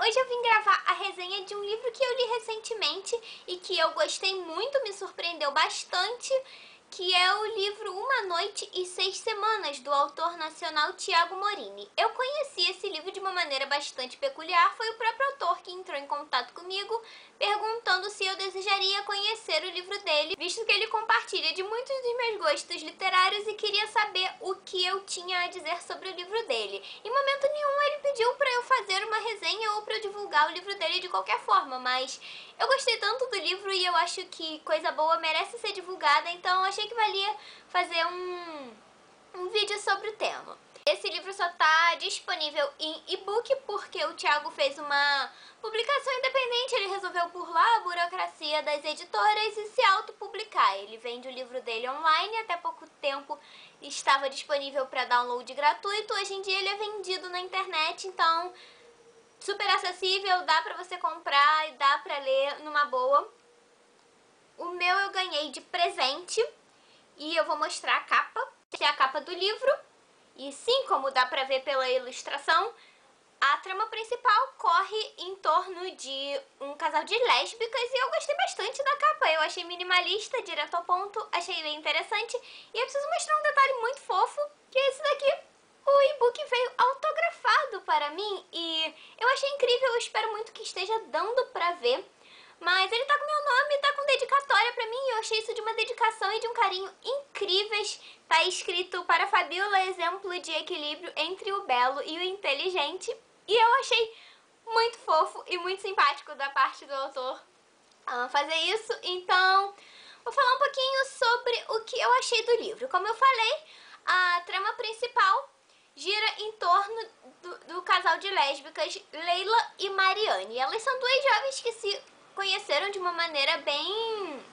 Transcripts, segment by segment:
Hoje eu vim gravar a resenha de um livro que eu li recentemente e que eu gostei muito, me surpreendeu bastante, que é o livro Uma Noite e 6 Semanas, do autor nacional Tiago Morini. Eu conheci esse livro de uma maneira bastante peculiar, foi o próprio autor que entrou em contato comigo, perguntando se eu desejaria conhecer o livro dele, visto que ele compartilha de muitos dos meus gostos literários e queria saber o que eu tinha a dizer sobre o livro dele. Em momento nenhum ele pediu para eu fazer uma resenha ou para eu divulgar o livro dele de qualquer forma, mas eu gostei tanto do livro e eu acho que coisa boa merece ser divulgada, então eu achei que valia fazer um vídeo sobre o tema. Esse livro só está disponível em e-book porque o Thiago fez uma publicação independente, ele resolveu burlar a burocracia das editoras e se autopublicar. Ele vende o livro dele online, até pouco tempo estava disponível para download gratuito, hoje em dia ele é vendido na internet, então super acessível, dá pra você comprar e dá pra ler numa boa. O meu eu ganhei de presente e eu vou mostrar a capa. Essa é a capa do livro. E sim, como dá pra ver pela ilustração, a trama principal corre em torno de um casal de lésbicas e eu gostei bastante da capa. Eu achei minimalista, direto ao ponto, achei bem interessante. E eu preciso mostrar um detalhe muito fofo, que é esse daqui. O e-book veio autografado para mim e eu achei incrível, eu espero muito que esteja dando pra ver. Mas ele tá com meu nome, tá com dedicatória pra mim e eu achei isso de uma dedicação e de um carinho incríveis. Tá escrito: para Fabiola, exemplo de equilíbrio entre o belo e o inteligente. E eu achei muito fofo e muito simpático da parte do autor fazer isso. Então, vou falar um pouquinho sobre o que eu achei do livro. Como eu falei, a trama principal gira em torno do casal de lésbicas Leila e Mariane. Elas são duas jovens que se conheceram de uma maneira bem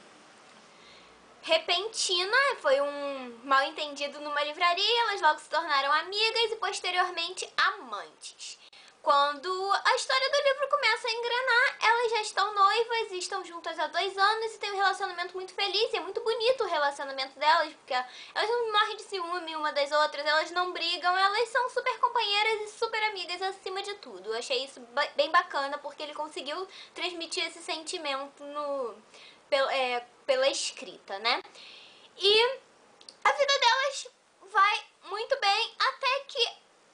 repentina, foi um mal entendido numa livraria, elas logo se tornaram amigas e posteriormente amantes. Quando a história do livro começa a engrenar, elas já estão noivas e estão juntas há 2 anos e tem um relacionamento muito feliz e é muito bonito o relacionamento delas, porque elas não morrem de ciúme uma das outras, elas não brigam, elas são super companheiras e super amigas acima de tudo. Eu achei isso bem bacana porque ele conseguiu transmitir esse sentimento pela escrita, né? E a vida delas vai muito bem até que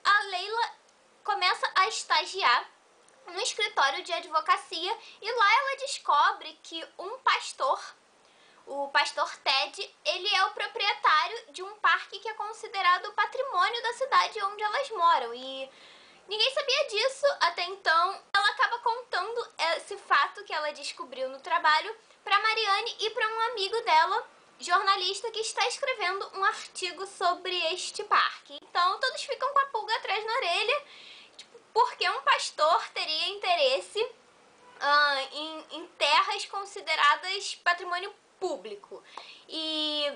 a Leila começa a estagiar no escritório de advocacia e lá ela descobre que um pastor, o pastor Ted, ele é o proprietário de um parque que é considerado patrimônio da cidade onde elas moram e ninguém sabia disso até então. Ela acaba contando esse fato que ela descobriu no trabalho para Mariane e para um amigo dela, jornalista, que está escrevendo um artigo sobre este parque. Então todos ficam com a pulga atrás na orelha, porque um pastor teria interesse em terras consideradas patrimônio público. E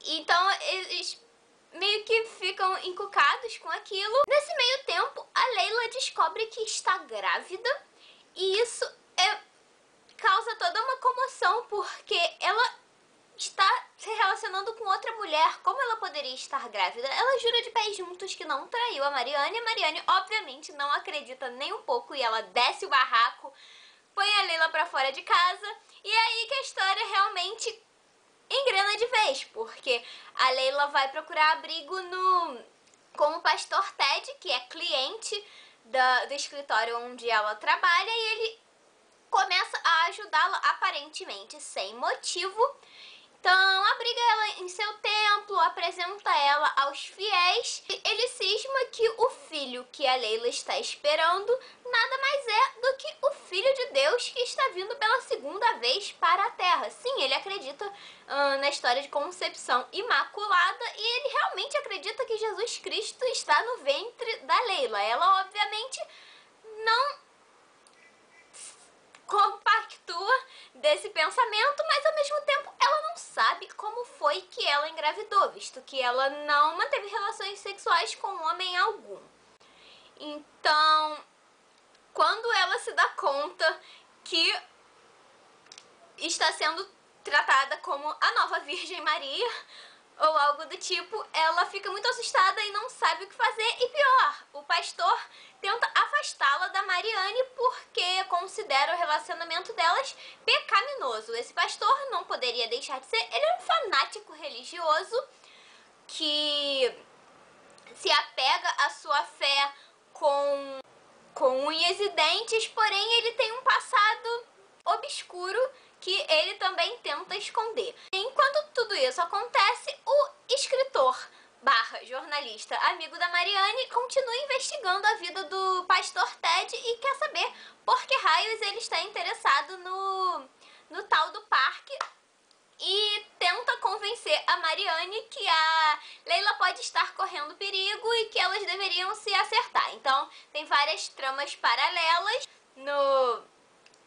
então eles meio que ficam encucados com aquilo. Nesse meio tempo, a Leila descobre que está grávida e isso causa toda uma comoção, porque ela está se relacionando com outra mulher. Como ela poderia estar grávida? Ela jura de pés juntos que não traiu a Mariane. A Mariane, obviamente, não acredita nem um pouco e ela desce o barraco, põe a Leila pra fora de casa. E é aí que a história realmente engrena de vez, porque a Leila vai procurar abrigo com o pastor Ted, que é cliente do escritório onde ela trabalha, e ele começa a ajudá-la aparentemente sem motivo. Então abriga ela em seu templo, apresenta ela aos fiéis. Ele cisma que o filho que a Leila está esperando nada mais é do que o Filho de Deus que está vindo pela segunda vez para a Terra. Sim, ele acredita na história de concepção imaculada e ele realmente acredita que Jesus Cristo está no ventre da Leila. Ela obviamente não compactua desse pensamento, mas ao mesmo tempo ela não sabe como foi que ela engravidou, visto que ela não manteve relações sexuais com homem algum. Então, quando ela se dá conta que está sendo tratada como a nova Virgem Maria, ou algo do tipo, ela fica muito assustada e não sabe o que fazer. E pior, o pastor tenta afastá-la da Mariane porque considera o relacionamento delas pecaminoso. Esse pastor não poderia deixar de ser, ele é um fanático religioso que se apega à sua fé com unhas e dentes, porém ele tem um passado obscuro que ele também tenta esconder. Enquanto tudo isso acontece, o escritor / jornalista amigo da Mariane continua investigando a vida do pastor Ted e quer saber por que raios ele está interessado no tal do parque, e tenta convencer a Mariane que a Leila pode estar correndo perigo e que elas deveriam se acertar. Então tem várias tramas paralelas no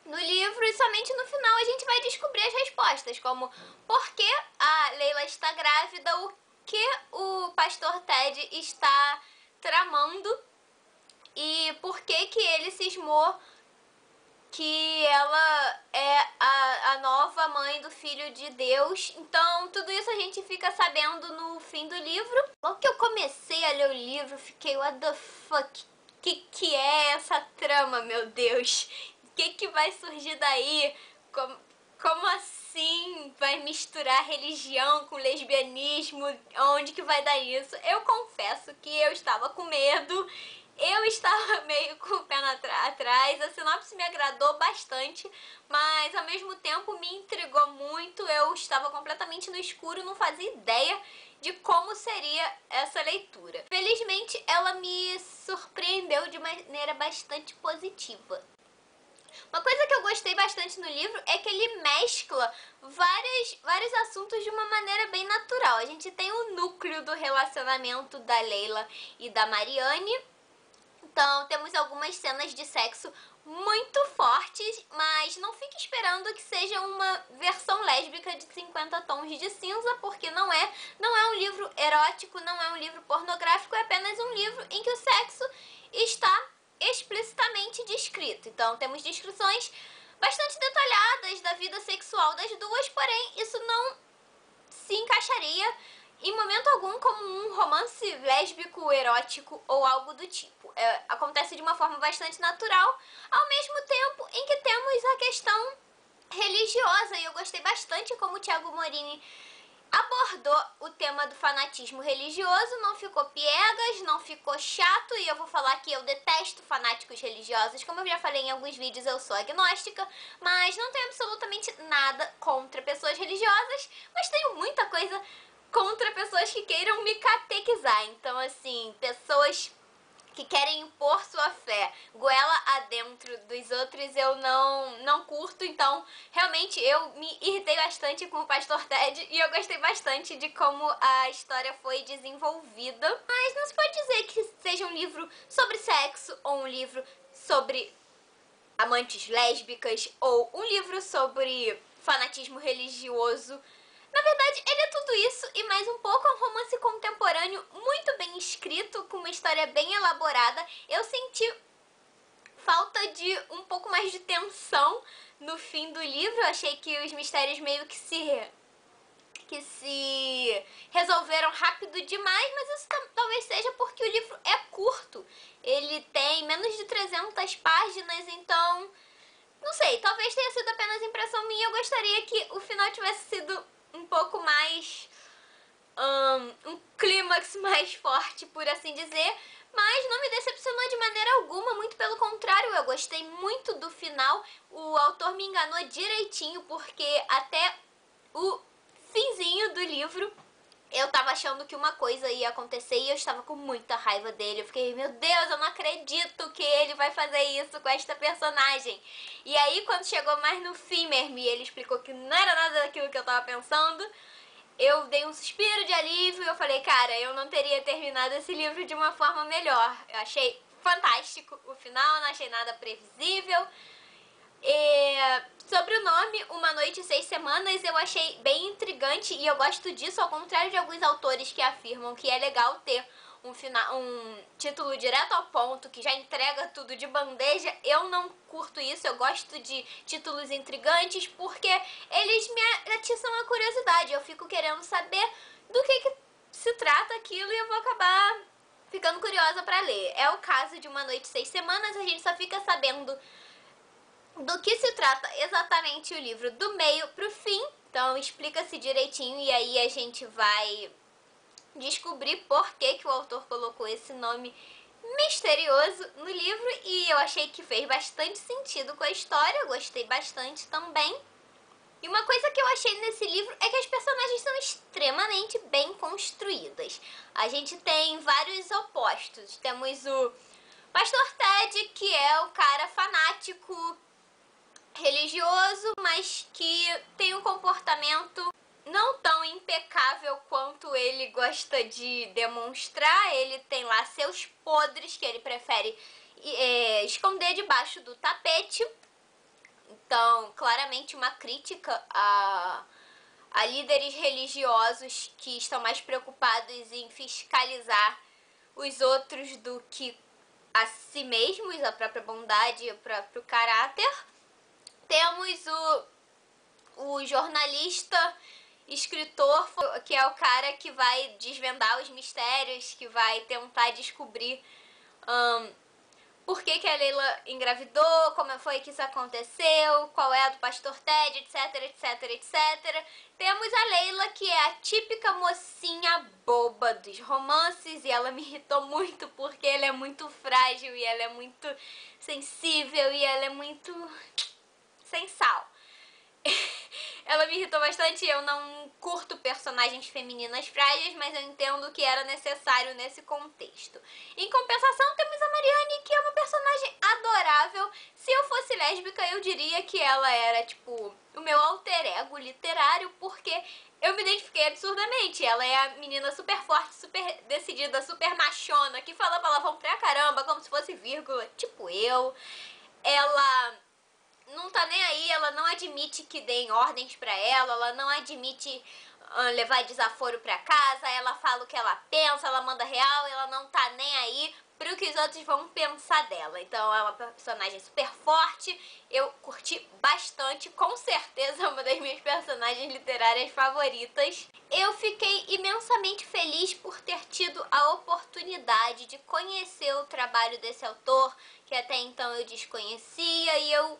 livro e somente no final a gente vai descobrir as respostas, como por que a Leila está grávida, o que o pastor Ted está tramando e por que ele cismou que ela é a nova mãe do Filho de Deus. Então, tudo isso a gente fica sabendo no fim do livro. Logo que eu comecei a ler o livro, fiquei, what the fuck? Que é essa trama, meu Deus? O que vai surgir daí? Como assim vai misturar religião com lesbianismo? Onde que vai dar isso? Eu confesso que eu estava com medo. Eu estava meio com o pé atrás, a sinopse me agradou bastante, mas ao mesmo tempo me intrigou muito. Eu estava completamente no escuro, não fazia ideia de como seria essa leitura. Felizmente ela me surpreendeu de maneira bastante positiva. Uma coisa que eu gostei bastante no livro é que ele mescla vários assuntos de uma maneira bem natural. A gente tem o núcleo do relacionamento da Leila e da Mariane. Então, temos algumas cenas de sexo muito fortes, mas não fique esperando que seja uma versão lésbica de 50 tons de cinza, porque não é um livro erótico, não é um livro pornográfico, é apenas um livro em que o sexo está explicitamente descrito. Então, temos descrições bastante detalhadas da vida sexual das duas, porém, isso não se encaixaria em momento algum como um romance lésbico, erótico ou algo do tipo. Acontece de uma forma bastante natural, ao mesmo tempo em que temos a questão religiosa. E eu gostei bastante como o Thiago Morini abordou o tema do fanatismo religioso. Não ficou piegas, não ficou chato, e eu vou falar que eu detesto fanáticos religiosos. Como eu já falei em alguns vídeos, eu sou agnóstica, mas não tenho absolutamente nada contra pessoas religiosas, mas tenho muita coisa contra pessoas que queiram me catequizar. Então, assim, pessoas que querem impor sua fé goela adentro dos outros, eu não curto. Então, realmente, eu me irritei bastante com o pastor Ted e eu gostei bastante de como a história foi desenvolvida. Mas não se pode dizer que seja um livro sobre sexo ou um livro sobre amantes lésbicas ou um livro sobre fanatismo religioso. Na verdade, ele é tudo isso e mais um pouco. É um romance contemporâneo muito bem escrito, com uma história bem elaborada. Eu senti falta de um pouco mais de tensão no fim do livro. Eu achei que os mistérios meio que se resolveram rápido demais, mas isso talvez seja porque o livro é curto. Ele tem menos de 300 páginas, então, não sei, talvez tenha sido apenas impressão minha. Eu gostaria que o final tivesse sido um pouco mais, um clímax mais forte, por assim dizer, mas não me decepcionou de maneira alguma, muito pelo contrário, eu gostei muito do final. O autor me enganou direitinho, porque até o finzinho do livro eu tava achando que uma coisa ia acontecer e eu estava com muita raiva dele. Eu fiquei, meu Deus, eu não acredito que ele vai fazer isso com esta personagem. E aí, quando chegou mais no fim mesmo e ele explicou que não era nada daquilo que eu tava pensando, eu dei um suspiro de alívio e eu falei, cara, eu não teria terminado esse livro de uma forma melhor. Eu achei fantástico o final, não achei nada previsível. Sobre o nome, Uma Noite e 6 Semanas, eu achei bem intrigante e eu gosto disso, ao contrário de alguns autores que afirmam que é legal ter um título direto ao ponto, que já entrega tudo de bandeja. Eu não curto isso, eu gosto de títulos intrigantes porque eles me atiçam a curiosidade. Eu fico querendo saber do que se trata aquilo e eu vou acabar ficando curiosa pra ler. É o caso de Uma Noite e 6 Semanas, a gente só fica sabendo do que se trata exatamente o livro do meio pro fim, então explica-se direitinho e aí a gente vai descobrir por que o autor colocou esse nome misterioso no livro, e eu achei que fez bastante sentido com a história, eu gostei bastante também. E uma coisa que eu achei nesse livro é que as personagens são extremamente bem construídas. A gente tem vários opostos. Temos o Pastor Ted, que é o cara fanático, religioso, mas que tem um comportamento não tão impecável quanto ele gosta de demonstrar. Ele tem lá seus podres que ele prefere esconder debaixo do tapete. Então, claramente uma crítica a líderes religiosos que estão mais preocupados em fiscalizar os outros do que a si mesmos, a própria bondade e o próprio caráter. Temos o jornalista, escritor, que é o cara que vai desvendar os mistérios, que vai tentar descobrir por que a Leila engravidou, como foi que isso aconteceu, qual é a do Pastor Ted, etc, etc, etc. Temos a Leila, que é a típica mocinha boba dos romances, e ela me irritou muito porque ela é muito frágil, e ela é muito sensível, e ela é muito sem sal. Ela me irritou bastante. Eu não curto personagens femininas frágeis, mas eu entendo que era necessário nesse contexto. Em compensação, temos a Marianne, que é uma personagem adorável. Se eu fosse lésbica, eu diria que ela era, tipo, o meu alter ego literário, porque eu me identifiquei absurdamente. Ela é a menina super forte, super decidida, super machona, que fala palavrão pra caramba, como se fosse vírgula, tipo eu. Ela não tá nem aí, ela não admite que deem ordens pra ela não admite levar desaforo pra casa, ela fala o que ela pensa, ela manda real, ela não tá nem aí pro que os outros vão pensar dela. Então é uma personagem super forte, eu curti bastante, com certeza é uma das minhas personagens literárias favoritas. Eu fiquei imensamente feliz por ter tido a oportunidade de conhecer o trabalho desse autor, que até então eu desconhecia, e eu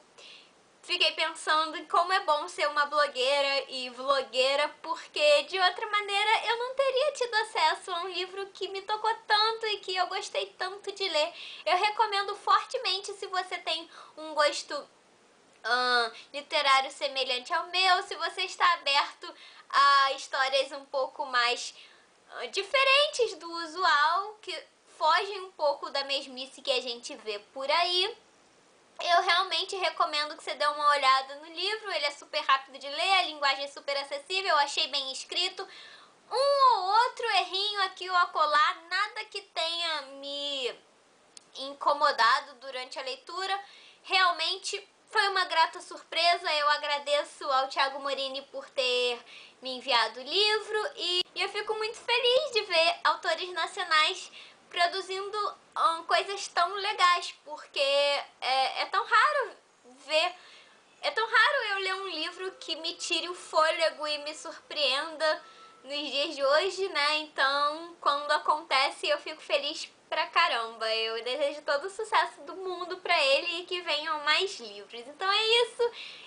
fiquei pensando em como é bom ser uma blogueira e vlogueira, porque de outra maneira eu não teria tido acesso a um livro que me tocou tanto e que eu gostei tanto de ler. Eu recomendo fortemente, se você tem um gosto literário semelhante ao meu, se você está aberto a histórias um pouco mais diferentes do usual, que fogem um pouco da mesmice que a gente vê por aí. Eu realmente recomendo que você dê uma olhada no livro. Ele é super rápido de ler, a linguagem é super acessível, eu achei bem escrito. Um ou outro errinho aqui ou acolá, nada que tenha me incomodado durante a leitura. Realmente foi uma grata surpresa. Eu agradeço ao Thiago Morini por ter me enviado o livro, e eu fico muito feliz de ver autores nacionais produzindo coisas tão legais, porque é tão raro ver, é tão raro eu ler um livro que me tire o fôlego e me surpreenda nos dias de hoje, né? Então, quando acontece, eu fico feliz pra caramba. Eu desejo todo o sucesso do mundo pra ele e que venham mais livros. Então é isso.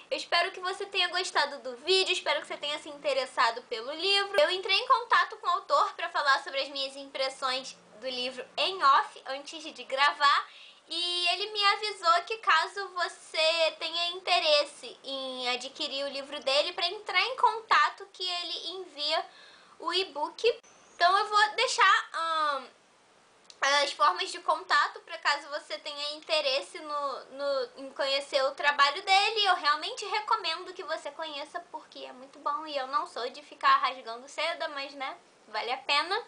Eu espero que você tenha gostado do vídeo, espero que você tenha se interessado pelo livro. Eu entrei em contato com o autor pra falar sobre as minhas impressões do livro em off, antes de gravar. E ele me avisou que caso você tenha interesse em adquirir o livro dele, para entrar em contato, que ele envia o e-book. Então eu vou deixar as formas de contato para caso você tenha interesse em conhecer o trabalho dele. Eu realmente recomendo que você conheça, porque é muito bom, e eu não sou de ficar rasgando seda, mas né, vale a pena.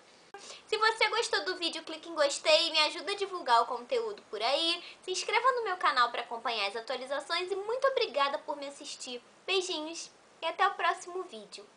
Se você gostou do vídeo, clique em gostei, me ajuda a divulgar o conteúdo por aí. Se inscreva no meu canal para acompanhar as atualizações e muito obrigada por me assistir. Beijinhos e até o próximo vídeo.